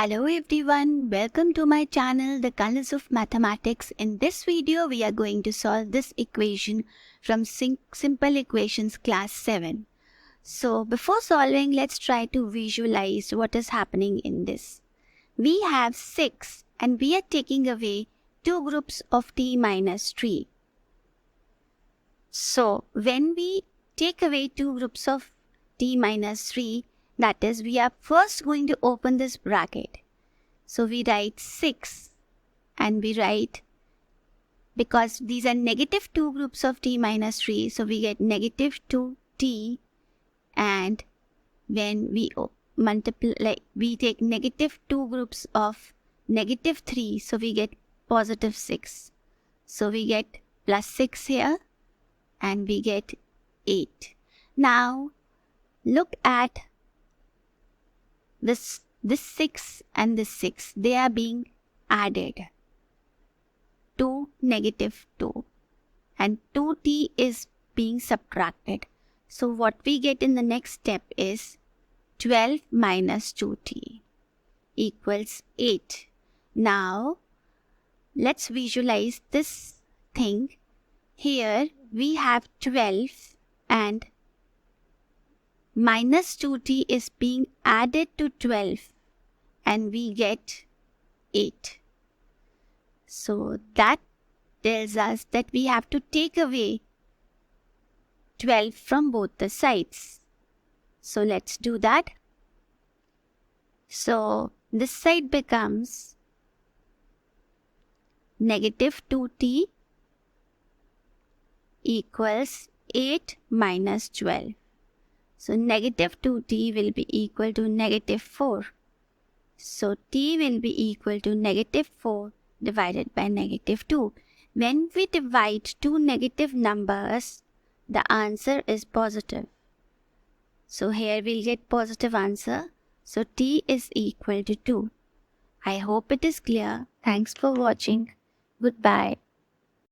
Hello everyone, welcome to my channel The Colors of Mathematics. In this video we are going to solve this equation from Simple Equations class 7. So before solving, let's try to visualize what is happening in this. We have 6 and we are taking away two groups of t minus 3. So when we take away two groups of t minus 3, that is, we are first going to open this bracket. So we write 6 and we write, because these are negative 2 groups of t minus 3, so we get negative 2t, and when we multiply, we take negative 2 groups of negative 3, so we get positive 6. So we get plus 6 here and we get 8. Now look at this 6 and this 6, they are being added to negative 2 and 2t is being subtracted. So what we get in the next step is 12 minus 2t equals 8. Now let's visualize this thing. Here we have 12 and minus 2t is being added to 12 and we get 8. So that tells us that we have to take away 12 from both the sides. So let's do that. So this side becomes negative 2t equals 8 minus 12. So negative 2t will be equal to negative 4. So t will be equal to negative 4 divided by negative 2. When we divide two negative numbers, the answer is positive. So here we'll get positive answer. So t is equal to 2. I hope it is clear. Thanks for watching. Goodbye.